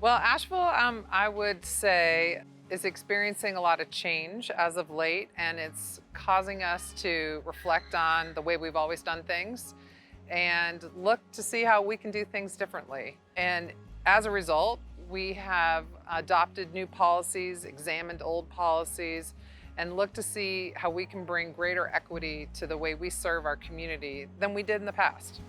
Well, Asheville, I would say, is experiencing a lot of change as of late, and it's causing us to reflect on the way we've always done things and look to see how we can do things differently. And as a result, we have adopted new policies, examined old policies, and look to see how we can bring greater equity to the way we serve our community than we did in the past.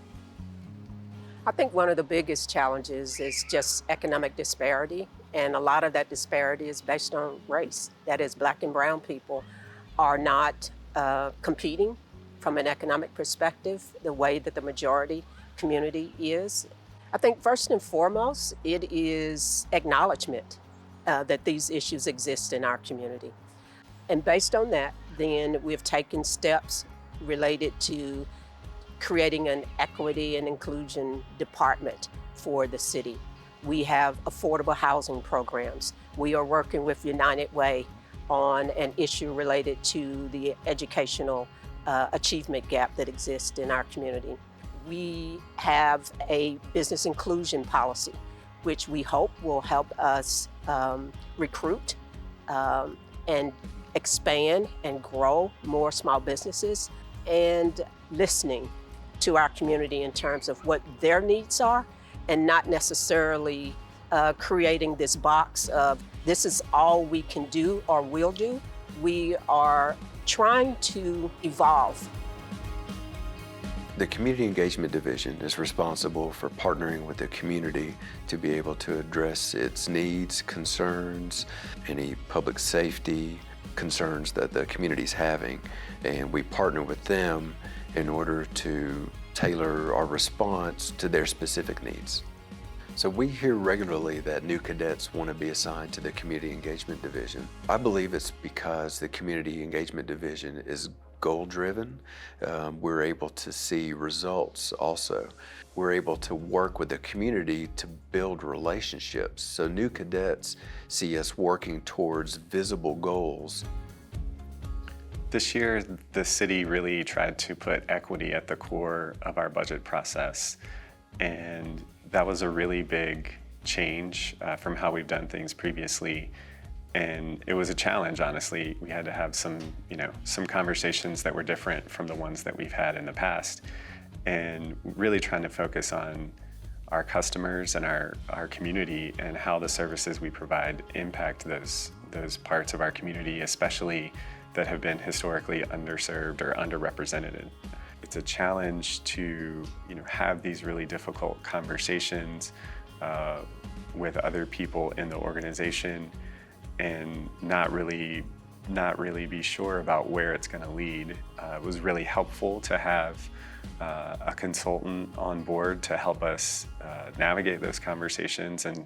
I think one of the biggest challenges is just economic disparity, and a lot of that disparity is based on race. That is, Black and brown people are not competing from an economic perspective the way that the majority community is. I think first and foremost, it is acknowledgement that these issues exist in our community. And based on that, then we've taken steps related to creating an equity and inclusion department for the city. We have affordable housing programs. We are working with United Way on an issue related to the educational achievement gap that exists in our community. We have a business inclusion policy, which we hope will help us recruit and expand and grow more small businesses, and listening to our community in terms of what their needs are, and not necessarily creating this box of this is all we can do or will do. We are trying to evolve. The Community Engagement Division is responsible for partnering with the community to be able to address its needs, concerns, any public safety concerns that the community's having. And we partner with them in order to tailor our response to their specific needs. So we hear regularly that new cadets want to be assigned to the Community Engagement Division. I believe it's because the Community Engagement Division is goal-driven. We're able to see results also. We're able to work with the community to build relationships. So new cadets see us working towards visible goals. This year, the city really tried to put equity at the core of our budget process. And that was a really big change from how we've done things previously. And it was a challenge, honestly. We had to have some conversations that were different from the ones that we've had in the past. And really trying to focus on our customers and our community and how the services we provide impact those parts of our community, especially that have been historically underserved or underrepresented. It's a challenge to have these really difficult conversations with other people in the organization and not really be sure about where it's going to lead. It was really helpful to have a consultant on board to help us navigate those conversations and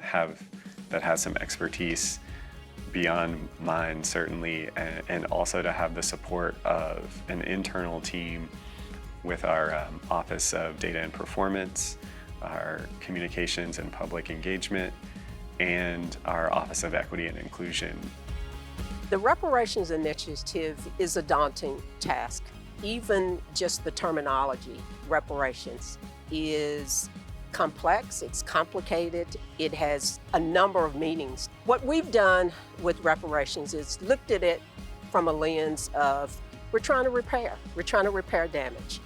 that has some expertise beyond mine, certainly, and also to have the support of an internal team with our Office of Data and Performance, our Communications and Public Engagement, and our Office of Equity and Inclusion. The Reparations Initiative is a daunting task. Even just the terminology, reparations, is complex, it's complicated, it has a number of meanings. What we've done with reparations is looked at it from a lens of we're trying to repair damage.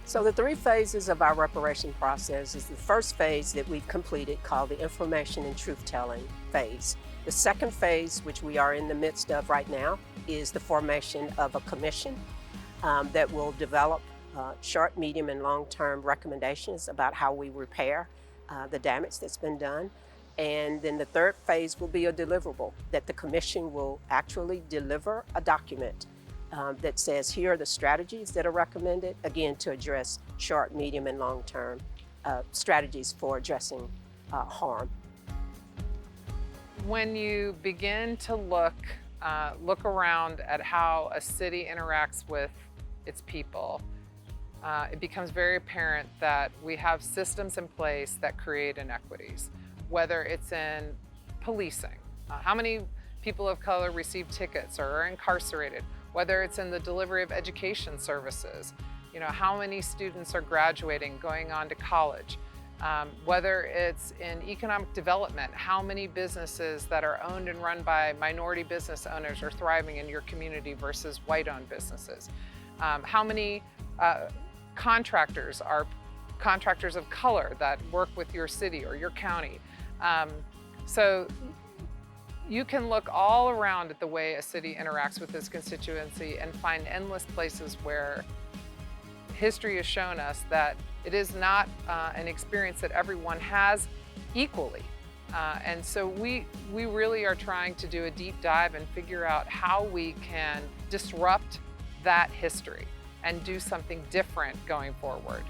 So the 3 phases of our reparation process is the first phase that we've completed, called the information and truth-telling phase. The second phase, which we are in the midst of right now, is the formation of a commission that will develop short, medium, and long-term recommendations about how we repair the damage that's been done. And then the third phase will be a deliverable, that the commission will actually deliver a document that says here are the strategies that are recommended, again, to address short, medium, and long-term strategies for addressing harm. When you begin to look around at how a city interacts with its people, it becomes very apparent that we have systems in place that create inequities, whether it's in policing. How many people of color receive tickets or are incarcerated? Whether it's in the delivery of education services, how many students are graduating, going on to college. Whether it's in economic development, how many businesses that are owned and run by minority business owners are thriving in your community versus white-owned businesses? How many contractors are contractors of color that work with your city or your county? So you can look all around at the way a city interacts with its constituency and find endless places where history has shown us that it is not an experience that everyone has equally. And so we really are trying to do a deep dive and figure out how we can disrupt that history and do something different going forward.